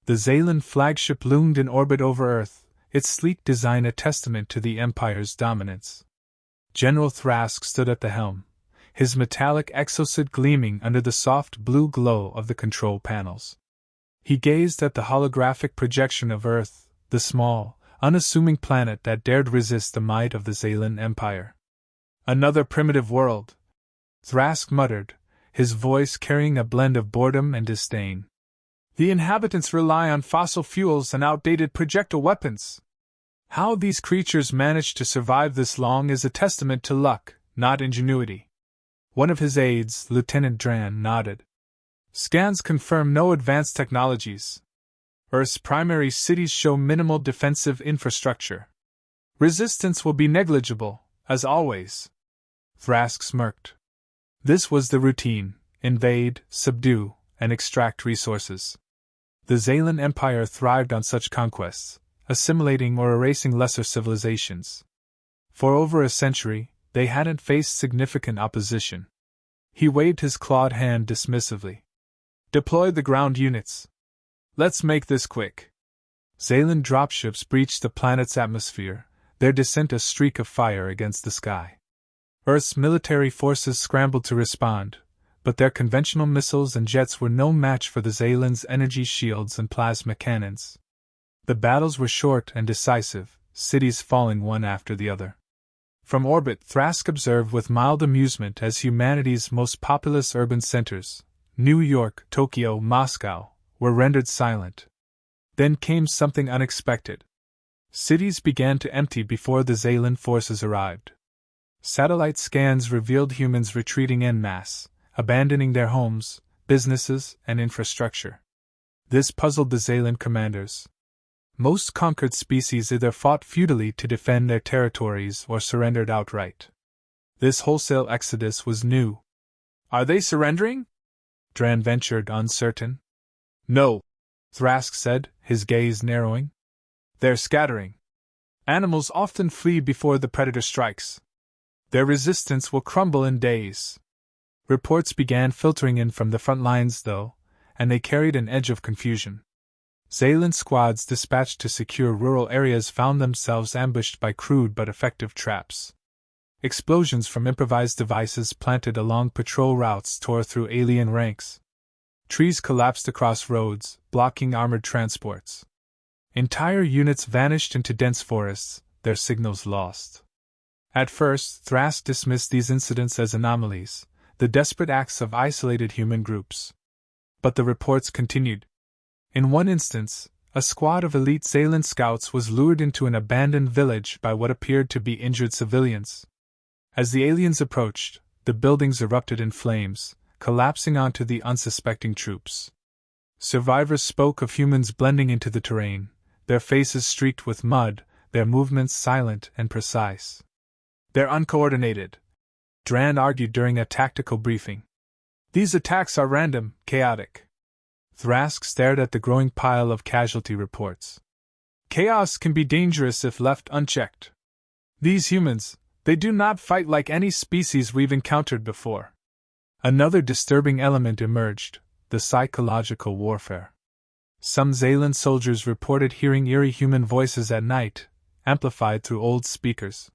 The Zaylan flagship loomed in orbit over Earth, its sleek design a testament to the Empire's dominance. General Thrask stood at the helm, his metallic exosuit gleaming under the soft blue glow of the control panels. He gazed at the holographic projection of Earth, the small, unassuming planet that dared resist the might of the Zaylan Empire. "Another primitive world," Thrask muttered, his voice carrying a blend of boredom and disdain. "The inhabitants rely on fossil fuels and outdated projectile weapons. How these creatures manage to survive this long is a testament to luck, not ingenuity." One of his aides, Lieutenant Dran, nodded. "Scans confirm no advanced technologies. Earth's primary cities show minimal defensive infrastructure. Resistance will be negligible, as always." Thrask smirked. This was the routine: invade, subdue, and extract resources. The Zaylan Empire thrived on such conquests, assimilating or erasing lesser civilizations. For over a century, they hadn't faced significant opposition. He waved his clawed hand dismissively. "Deploy the ground units. Let's make this quick." Zaylan dropships breached the planet's atmosphere, their descent a streak of fire against the sky. Earth's military forces scrambled to respond, but their conventional missiles and jets were no match for the Zaylan's energy shields and plasma cannons. The battles were short and decisive, cities falling one after the other. From orbit, Thrask observed with mild amusement as humanity's most populous urban centers, New York, Tokyo, Moscow, were rendered silent. Then came something unexpected. Cities began to empty before the Zaylan forces arrived. Satellite scans revealed humans retreating en masse, abandoning their homes, businesses, and infrastructure. This puzzled the Zaylan commanders. Most conquered species either fought futilely to defend their territories or surrendered outright. This wholesale exodus was new. "Are they surrendering?" Dran ventured, uncertain. "No," Thrask said, his gaze narrowing. "They're scattering. Animals often flee before the predator strikes. Their resistance will crumble in days." Reports began filtering in from the front lines, though, and they carried an edge of confusion. Zaylan squads dispatched to secure rural areas found themselves ambushed by crude but effective traps. Explosions from improvised devices planted along patrol routes tore through alien ranks. Trees collapsed across roads, blocking armored transports. Entire units vanished into dense forests, their signals lost. At first, Thrask dismissed these incidents as anomalies, the desperate acts of isolated human groups. But the reports continued. In one instance, a squad of elite Zaylan scouts was lured into an abandoned village by what appeared to be injured civilians. As the aliens approached, the buildings erupted in flames, collapsing onto the unsuspecting troops. Survivors spoke of humans blending into the terrain, their faces streaked with mud, their movements silent and precise. "They're uncoordinated," Dran argued during a tactical briefing. "These attacks are random, chaotic." Thrask stared at the growing pile of casualty reports. "Chaos can be dangerous if left unchecked. These humans, they do not fight like any species we've encountered before." Another disturbing element emerged: the psychological warfare. Some Zaylan soldiers reported hearing eerie human voices at night, amplified through old speakers.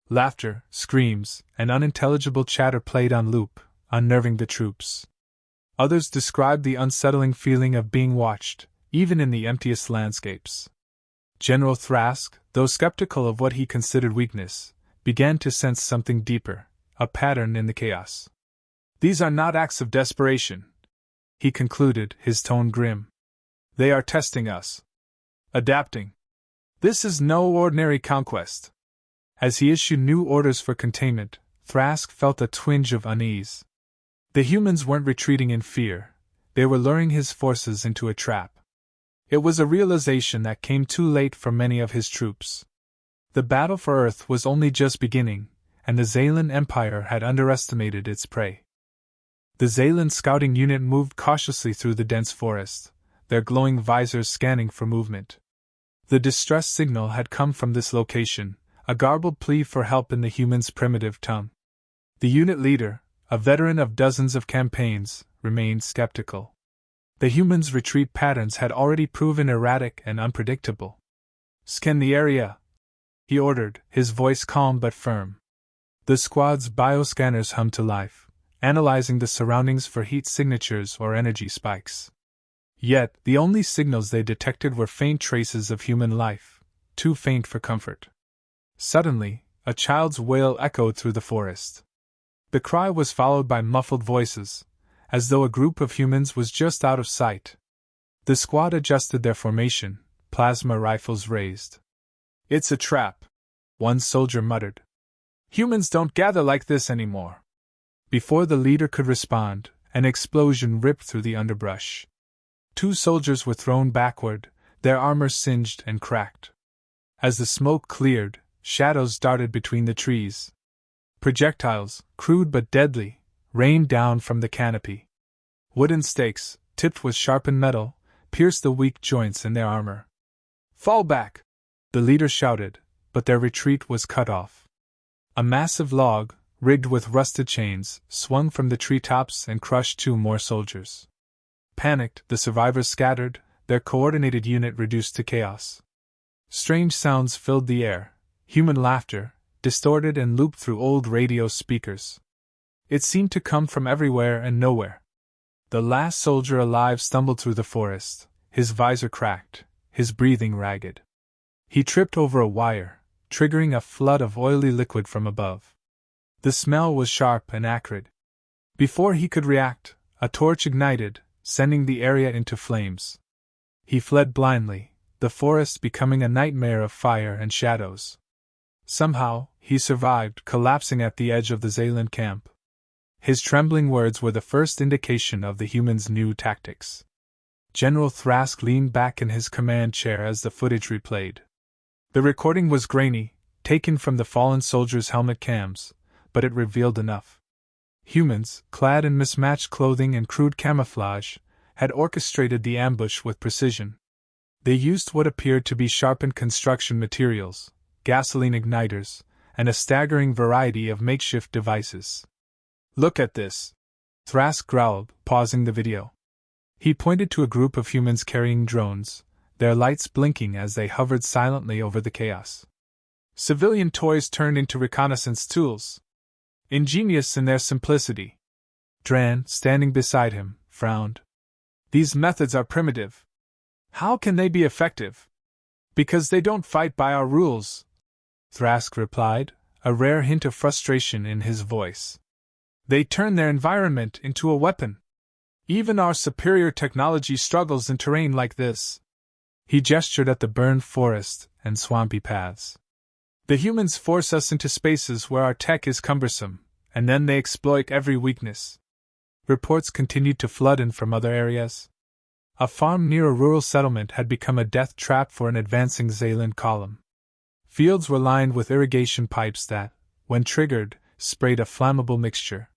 Laughter, screams, and unintelligible chatter played on loop, unnerving the troops. Others described the unsettling feeling of being watched, even in the emptiest landscapes. General Thrask, though skeptical of what he considered weakness, began to sense something deeper, a pattern in the chaos. "These are not acts of desperation," he concluded, his tone grim. "They are testing us. Adapting. This is no ordinary conquest." As he issued new orders for containment, Thrask felt a twinge of unease. The humans weren't retreating in fear, they were luring his forces into a trap. It was a realization that came too late for many of his troops. The battle for Earth was only just beginning, and the Zaylan Empire had underestimated its prey. The Zaylan scouting unit moved cautiously through the dense forest, their glowing visors scanning for movement. The distress signal had come from this location, a garbled plea for help in the humans' primitive tongue. The unit leader, a veteran of dozens of campaigns, remained skeptical. The humans' retreat patterns had already proven erratic and unpredictable. "Scan the area," he ordered, his voice calm but firm. The squad's bioscanners hummed to life, analyzing the surroundings for heat signatures or energy spikes. Yet, the only signals they detected were faint traces of human life, too faint for comfort. Suddenly, a child's wail echoed through the forest. The cry was followed by muffled voices, as though a group of humans was just out of sight. The squad adjusted their formation, plasma rifles raised. "It's a trap," one soldier muttered. "Humans don't gather like this anymore." Before the leader could respond, an explosion ripped through the underbrush. 2 soldiers were thrown backward, their armor singed and cracked. As the smoke cleared, shadows darted between the trees. Projectiles, crude but deadly, rained down from the canopy. Wooden stakes, tipped with sharpened metal, pierced the weak joints in their armor. "Fall back!" the leader shouted, but their retreat was cut off. A massive log, rigged with rusted chains, swung from the treetops and crushed 2 more soldiers. Panicked, the survivors scattered, their coordinated unit reduced to chaos. Strange sounds filled the air, human laughter, distorted and looped through old radio speakers. It seemed to come from everywhere and nowhere. The last soldier alive stumbled through the forest, his visor cracked, his breathing ragged. He tripped over a wire, triggering a flood of oily liquid from above. The smell was sharp and acrid. Before he could react, a torch ignited, sending the area into flames. He fled blindly, the forest becoming a nightmare of fire and shadows. Somehow, he survived, collapsing at the edge of the Zaylan camp. His trembling words were the first indication of the humans' new tactics. General Thrask leaned back in his command chair as the footage replayed. The recording was grainy, taken from the fallen soldiers' helmet cams, but it revealed enough. Humans, clad in mismatched clothing and crude camouflage, had orchestrated the ambush with precision. They used what appeared to be sharpened construction materials, gasoline igniters, and a staggering variety of makeshift devices. "Look at this," Thrask growled, pausing the video. He pointed to a group of humans carrying drones, their lights blinking as they hovered silently over the chaos. "Civilian toys turned into reconnaissance tools. Ingenious in their simplicity." Dran, standing beside him, frowned. "These methods are primitive. How can they be effective?" "Because they don't fight by our rules," Thrask replied, a rare hint of frustration in his voice. "They turn their environment into a weapon. Even our superior technology struggles in terrain like this." He gestured at the burned forest and swampy paths. "The humans force us into spaces where our tech is cumbersome, and then they exploit every weakness." Reports continued to flood in from other areas. A farm near a rural settlement had become a death trap for an advancing Zaylan column. Fields were lined with irrigation pipes that, when triggered, sprayed a flammable mixture.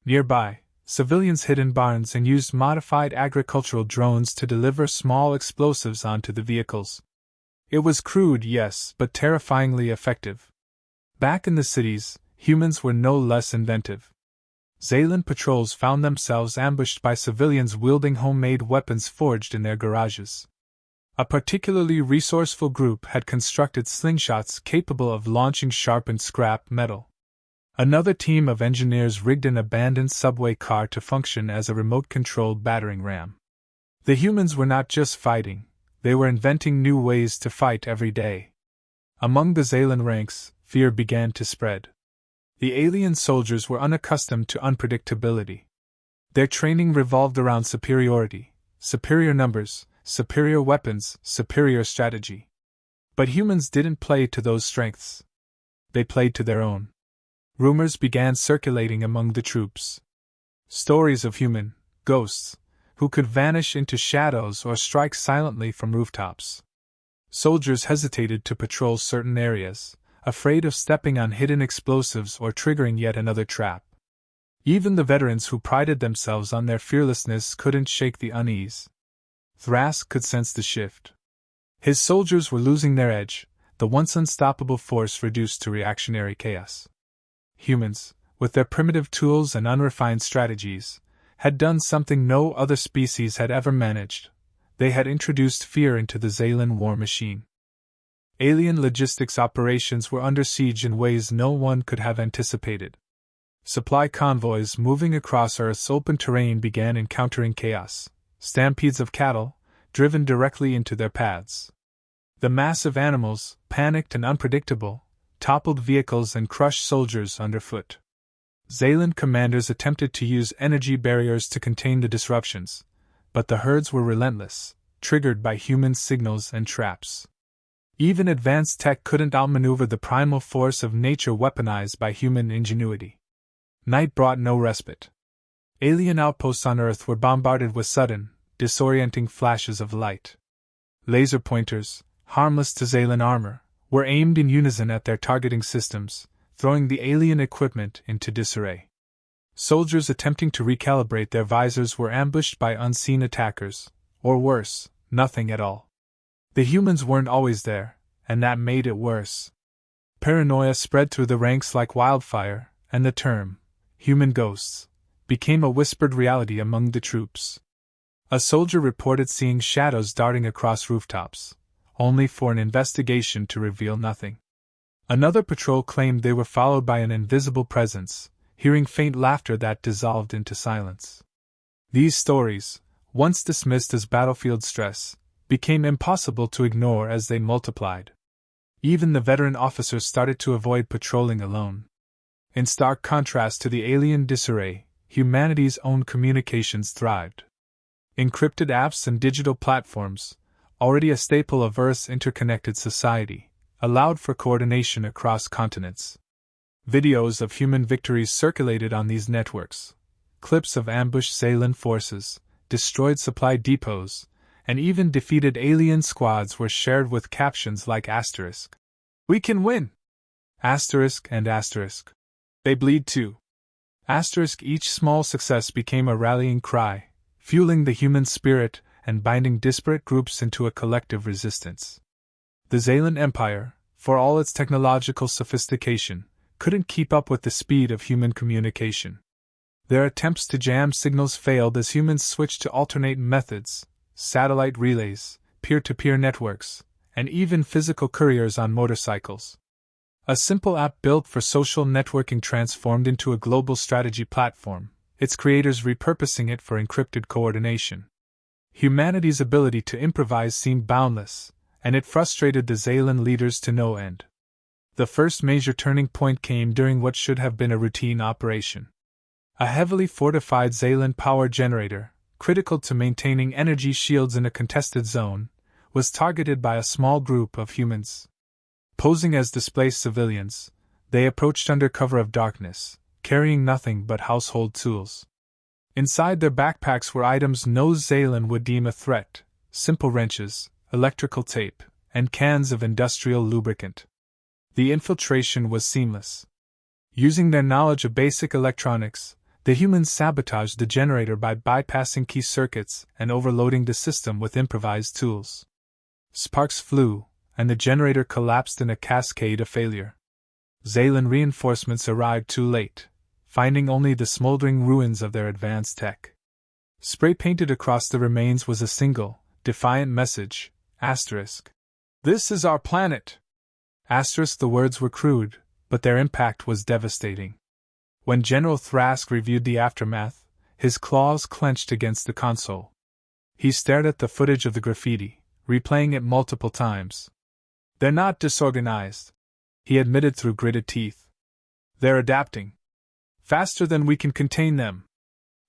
Nearby, civilians hid in barns and used modified agricultural drones to deliver small explosives onto the vehicles. It was crude, yes, but terrifyingly effective. Back in the cities, humans were no less inventive. Zaylan patrols found themselves ambushed by civilians wielding homemade weapons forged in their garages. A particularly resourceful group had constructed slingshots capable of launching sharpened scrap metal. Another team of engineers rigged an abandoned subway car to function as a remote-controlled battering ram. The humans were not just fighting, they were inventing new ways to fight every day. Among the Zaylan ranks, fear began to spread. The alien soldiers were unaccustomed to unpredictability. Their training revolved around superiority, superior numbers, superior weapons, superior strategy. But humans didn't play to those strengths. They played to their own. Rumors began circulating among the troops. Stories of human ghosts who could vanish into shadows or strike silently from rooftops. Soldiers hesitated to patrol certain areas, afraid of stepping on hidden explosives or triggering yet another trap. Even the veterans who prided themselves on their fearlessness couldn't shake the unease. Thrask could sense the shift. His soldiers were losing their edge, the once unstoppable force reduced to reactionary chaos. Humans, with their primitive tools and unrefined strategies, had done something no other species had ever managed. They had introduced fear into the Zaylan war machine. Alien logistics operations were under siege in ways no one could have anticipated. Supply convoys moving across Earth's open terrain began encountering chaos, stampedes of cattle, driven directly into their paths. The massive animals, panicked and unpredictable, toppled vehicles and crushed soldiers underfoot. Zaylan commanders attempted to use energy barriers to contain the disruptions, but the herds were relentless, triggered by human signals and traps. Even advanced tech couldn't outmaneuver the primal force of nature weaponized by human ingenuity. Night brought no respite. Alien outposts on Earth were bombarded with sudden, disorienting flashes of light. Laser pointers, harmless to Zaylan armor, were aimed in unison at their targeting systems, throwing the alien equipment into disarray. Soldiers attempting to recalibrate their visors were ambushed by unseen attackers, or worse, nothing at all. The humans weren't always there, and that made it worse. Paranoia spread through the ranks like wildfire, and the term, human ghosts, became a whispered reality among the troops. A soldier reported seeing shadows darting across rooftops, only for an investigation to reveal nothing. Another patrol claimed they were followed by an invisible presence, hearing faint laughter that dissolved into silence. These stories, once dismissed as battlefield stress, became impossible to ignore as they multiplied. Even the veteran officers started to avoid patrolling alone. In stark contrast to the alien disarray, humanity's own communications thrived. Encrypted apps and digital platforms, already a staple of Earth's interconnected society, allowed for coordination across continents. Videos of human victories circulated on these networks, clips of ambushed Zaylan forces, destroyed supply depots, and even defeated alien squads were shared with captions like asterisk. "We can win!" Asterisk and asterisk. "They bleed too!" Asterisk. Each small success became a rallying cry, fueling the human spirit and binding disparate groups into a collective resistance. The Zaylan Empire, for all its technological sophistication, couldn't keep up with the speed of human communication. Their attempts to jam signals failed as humans switched to alternate methods: satellite relays, peer-to-peer networks, and even physical couriers on motorcycles. A simple app built for social networking transformed into a global strategy platform, its creators repurposing it for encrypted coordination. Humanity's ability to improvise seemed boundless, and it frustrated the Zaylan leaders to no end. The first major turning point came during what should have been a routine operation. A heavily fortified Zaylan power generator, critical to maintaining energy shields in a contested zone, was targeted by a small group of humans. Posing as displaced civilians, they approached under cover of darkness, carrying nothing but household tools. Inside their backpacks were items no Zaylan would deem a threat: simple wrenches, electrical tape, and cans of industrial lubricant. The infiltration was seamless. Using their knowledge of basic electronics, the humans sabotaged the generator by bypassing key circuits and overloading the system with improvised tools. Sparks flew, and the generator collapsed in a cascade of failure. Zaylan reinforcements arrived too late, finding only the smoldering ruins of their advanced tech. Spray-painted across the remains was a single, defiant message: asterisk. "This is our planet!" Asterisk. The words were crude, but their impact was devastating. When General Thrask reviewed the aftermath, his claws clenched against the console. He stared at the footage of the graffiti, replaying it multiple times. "They're not disorganized," he admitted through gritted teeth. "They're adapting. Faster than we can contain them."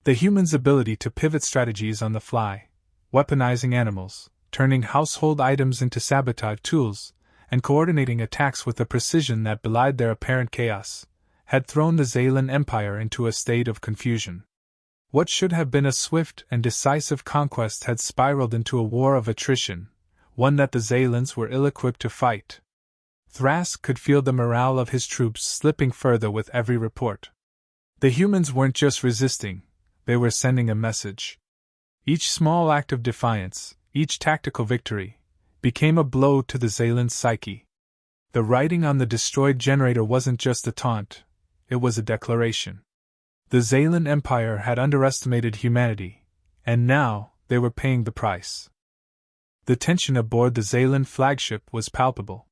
The human's ability to pivot strategies on the fly, weaponizing animals, turning household items into sabotage tools, and coordinating attacks with a precision that belied their apparent chaos, had thrown the Zaylan Empire into a state of confusion. What should have been a swift and decisive conquest had spiraled into a war of attrition, one that the Zaylans were ill-equipped to fight. Thrask could feel the morale of his troops slipping further with every report. The humans weren't just resisting, they were sending a message. Each small act of defiance, each tactical victory, became a blow to the Zaylan psyche. The writing on the destroyed generator wasn't just a taunt, it was a declaration. The Zalan Empire had underestimated humanity, and now they were paying the price. The tension aboard the Zalan flagship was palpable.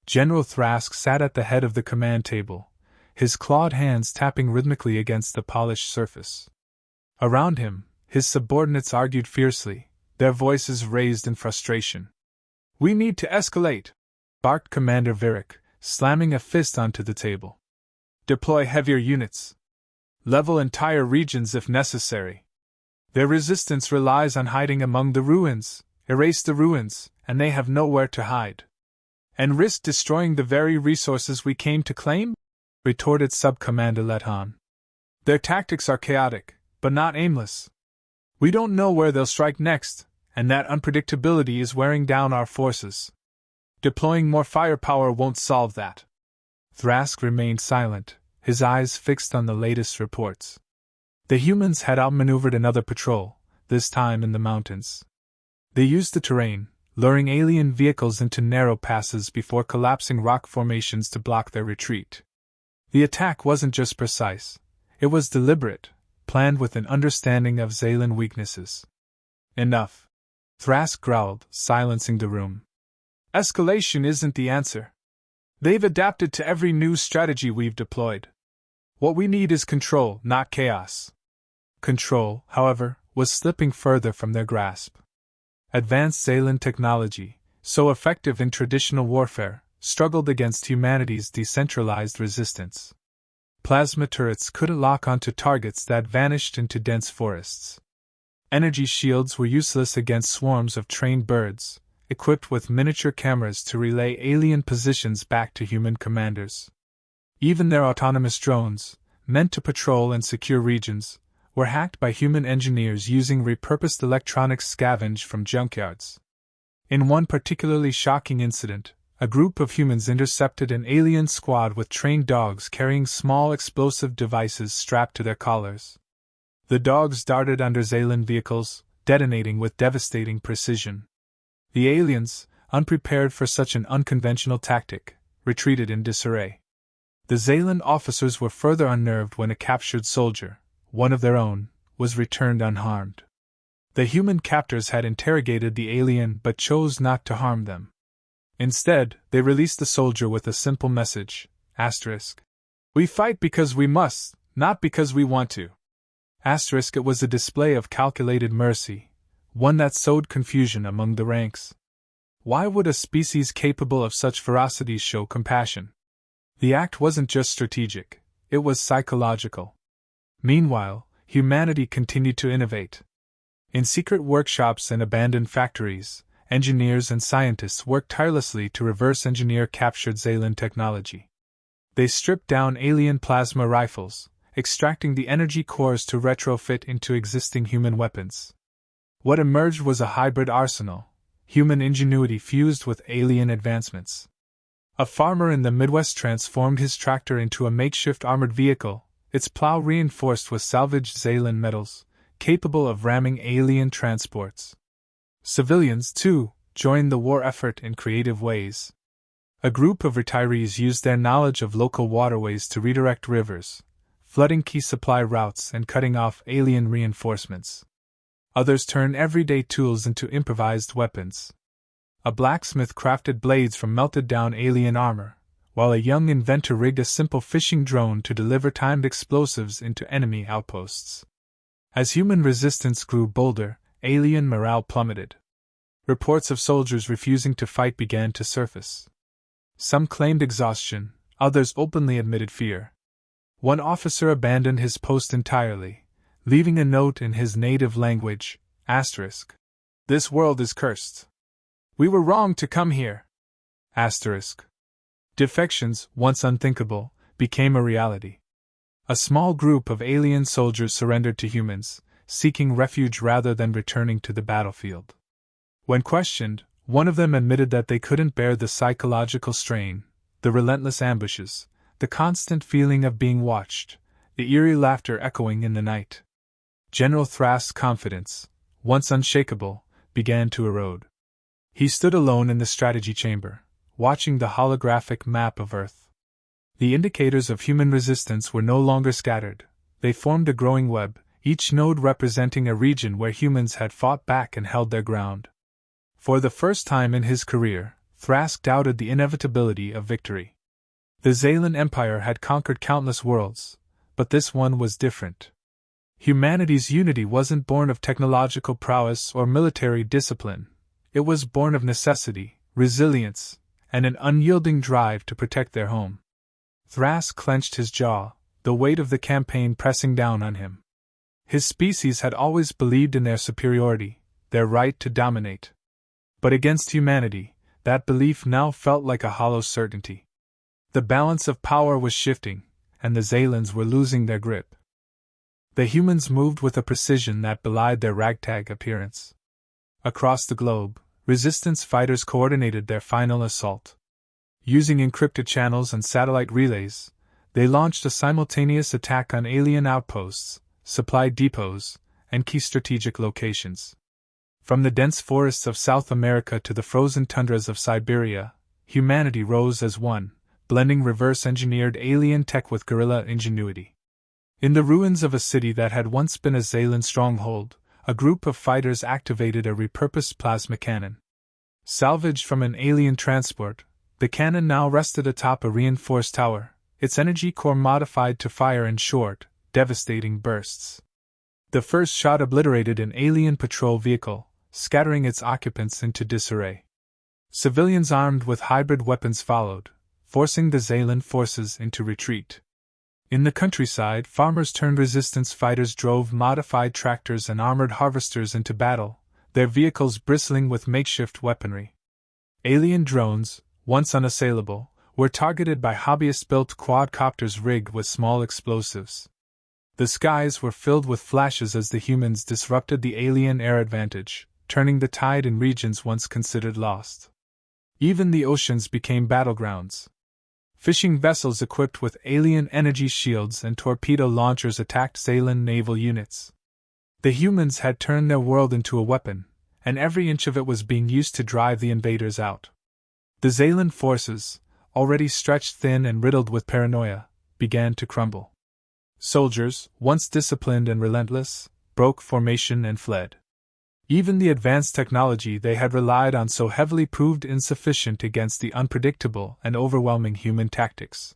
General Thrask sat at the head of the command table, his clawed hands tapping rhythmically against the polished surface. Around him, his subordinates argued fiercely, their voices raised in frustration. "We need to escalate," barked Commander Virik, slamming a fist onto the table. "Deploy heavier units. Level entire regions if necessary. Their resistance relies on hiding among the ruins. Erase the ruins, and they have nowhere to hide." "And risk destroying the very resources we came to claim?" retorted Sub-Commander Lethan. "Their tactics are chaotic, but not aimless. We don't know where they'll strike next, and that unpredictability is wearing down our forces. Deploying more firepower won't solve that." Thrask remained silent, his eyes fixed on the latest reports. The humans had outmaneuvered another patrol, this time in the mountains. They used the terrain, luring alien vehicles into narrow passes before collapsing rock formations to block their retreat. The attack wasn't just precise, it was deliberate, planned with an understanding of Zalan weaknesses. "Enough," Thrask growled, silencing the room. "Escalation isn't the answer. They've adapted to every new strategy we've deployed. What we need is control, not chaos." Control, however, was slipping further from their grasp. Advanced Zalan technology, so effective in traditional warfare, struggled against humanity's decentralized resistance. Plasma turrets couldn't lock onto targets that vanished into dense forests. Energy shields were useless against swarms of trained birds, equipped with miniature cameras to relay alien positions back to human commanders. Even their autonomous drones, meant to patrol and secure regions, were hacked by human engineers using repurposed electronics scavenged from junkyards. In one particularly shocking incident, a group of humans intercepted an alien squad with trained dogs carrying small explosive devices strapped to their collars. The dogs darted under Zalan vehicles, detonating with devastating precision. The aliens, unprepared for such an unconventional tactic, retreated in disarray. The Zalan officers were further unnerved when a captured soldier, one of their own, was returned unharmed. The human captors had interrogated the alien but chose not to harm them. Instead, they released the soldier with a simple message, *. "We fight because we must, not because we want to." It was a display of calculated mercy, one that sowed confusion among the ranks. Why would a species capable of such ferocity show compassion? The act wasn't just strategic, it was psychological. Meanwhile, humanity continued to innovate. In secret workshops and abandoned factories, engineers and scientists worked tirelessly to reverse engineer captured Zalan technology. They stripped down alien plasma rifles, extracting the energy cores to retrofit into existing human weapons. What emerged was a hybrid arsenal, human ingenuity fused with alien advancements. A farmer in the Midwest transformed his tractor into a makeshift armored vehicle, its plow reinforced with salvaged Zalan metals, capable of ramming alien transports. Civilians, too, joined the war effort in creative ways. A group of retirees used their knowledge of local waterways to redirect rivers, flooding key supply routes and cutting off alien reinforcements. Others turned everyday tools into improvised weapons. A blacksmith crafted blades from melted-down alien armor, while a young inventor rigged a simple fishing drone to deliver timed explosives into enemy outposts. As human resistance grew bolder, alien morale plummeted. Reports of soldiers refusing to fight began to surface. Some claimed exhaustion, others openly admitted fear. One officer abandoned his post entirely, leaving a note in his native language, *. "This world is cursed. We were wrong to come here." Defections, once unthinkable, became a reality. A small group of alien soldiers surrendered to humans, seeking refuge rather than returning to the battlefield. When questioned, one of them admitted that they couldn't bear the psychological strain, the relentless ambushes, the constant feeling of being watched, the eerie laughter echoing in the night. General Thrask's confidence, once unshakable, began to erode. He stood alone in the strategy chamber, watching the holographic map of Earth. The indicators of human resistance were no longer scattered, They formed a growing web, each node representing a region where humans had fought back and held their ground. For the first time in his career, Thrask doubted the inevitability of victory. The Xalan Empire had conquered countless worlds, but this one was different. Humanity's unity wasn't born of technological prowess or military discipline. It was born of necessity, resilience, and an unyielding drive to protect their home. Thrask clenched his jaw, the weight of the campaign pressing down on him. His species had always believed in their superiority, their right to dominate. But against humanity, that belief now felt like a hollow certainty. The balance of power was shifting, and the Xalans were losing their grip. The humans moved with a precision that belied their ragtag appearance. Across the globe, resistance fighters coordinated their final assault. Using encrypted channels and satellite relays, they launched a simultaneous attack on alien outposts, supply depots, and key strategic locations. From the dense forests of South America to the frozen tundras of Siberia, humanity rose as one, blending reverse-engineered alien tech with guerrilla ingenuity. In the ruins of a city that had once been a Xalan stronghold, a group of fighters activated a repurposed plasma cannon. Salvaged from an alien transport, the cannon now rested atop a reinforced tower, its energy core modified to fire in short, devastating bursts. The first shot obliterated an alien patrol vehicle, scattering its occupants into disarray. Civilians armed with hybrid weapons followed, forcing the Xalan forces into retreat. In the countryside, farmers turned resistance fighters drove modified tractors and armored harvesters into battle, their vehicles bristling with makeshift weaponry. Alien drones, once unassailable, were targeted by hobbyist-built quadcopters rigged with small explosives. The skies were filled with flashes as the humans disrupted the alien air advantage, turning the tide in regions once considered lost. Even the oceans became battlegrounds. Fishing vessels equipped with alien energy shields and torpedo launchers attacked Xalan naval units. The humans had turned their world into a weapon, and every inch of it was being used to drive the invaders out. The Xalan forces, already stretched thin and riddled with paranoia, began to crumble. Soldiers, once disciplined and relentless, broke formation and fled. Even the advanced technology they had relied on so heavily proved insufficient against the unpredictable and overwhelming human tactics.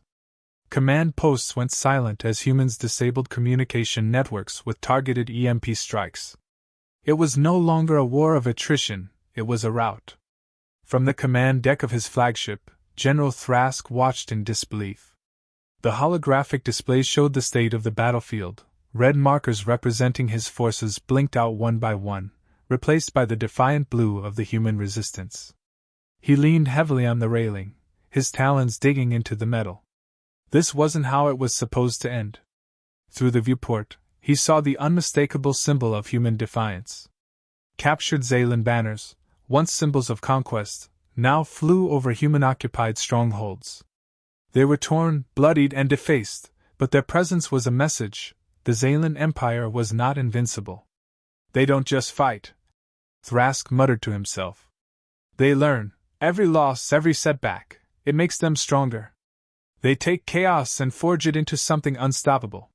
Command posts went silent as humans disabled communication networks with targeted EMP strikes. It was no longer a war of attrition, it was a rout. From the command deck of his flagship, General Thrask watched in disbelief. The holographic display showed the state of the battlefield. Red markers representing his forces blinked out one by one, replaced by the defiant blue of the human resistance. He leaned heavily on the railing, his talons digging into the metal. This wasn't how it was supposed to end. Through the viewport, he saw the unmistakable symbol of human defiance. Captured Xalan banners, once symbols of conquest, now flew over human-occupied strongholds. They were torn, bloodied, and defaced, but their presence was a message: the Xalan Empire was not invincible. They don't just fight, Thrask muttered to himself. They learn. Every loss, every setback, it makes them stronger. They take chaos and forge it into something unstoppable.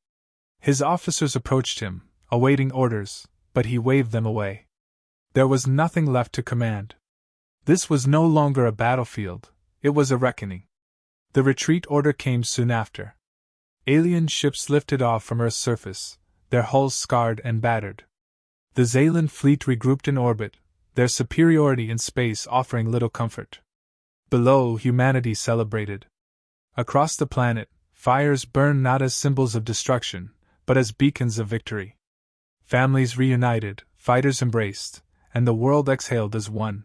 His officers approached him, awaiting orders, but he waved them away. There was nothing left to command. This was no longer a battlefield, it was a reckoning. The retreat order came soon after. Alien ships lifted off from Earth's surface, their hulls scarred and battered. The Xalan fleet regrouped in orbit, their superiority in space offering little comfort. Below, humanity celebrated. Across the planet, fires burned not as symbols of destruction, but as beacons of victory. Families reunited, fighters embraced, and the world exhaled as one.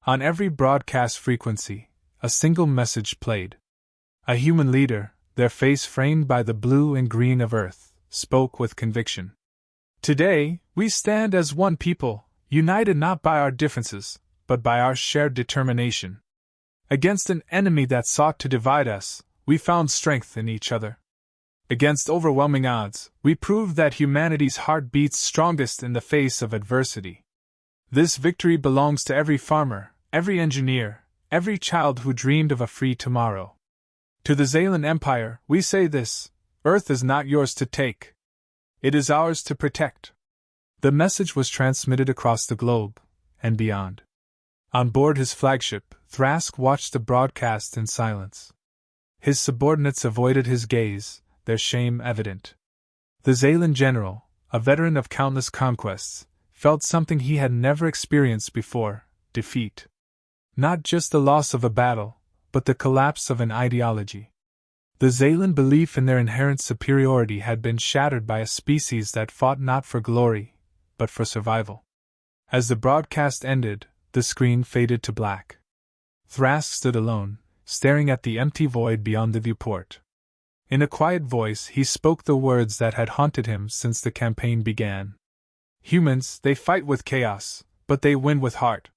On every broadcast frequency, a single message played. A human leader, their face framed by the blue and green of Earth, spoke with conviction. Today, we stand as one people, united not by our differences, but by our shared determination. Against an enemy that sought to divide us, we found strength in each other. Against overwhelming odds, we proved that humanity's heart beats strongest in the face of adversity. This victory belongs to every farmer, every engineer, every child who dreamed of a free tomorrow. To the Xalan Empire, we say this: Earth is not yours to take. It is ours to protect. The message was transmitted across the globe, and beyond. On board his flagship, Thrask watched the broadcast in silence. His subordinates avoided his gaze, their shame evident. The Zalan general, a veteran of countless conquests, felt something he had never experienced before: defeat. Not just the loss of a battle, but the collapse of an ideology. The Zalan belief in their inherent superiority had been shattered by a species that fought not for glory, but for survival. As the broadcast ended, the screen faded to black. Thrask stood alone, staring at the empty void beyond the viewport. In a quiet voice, he spoke the words that had haunted him since the campaign began. Humans, they fight with chaos, but they win with heart.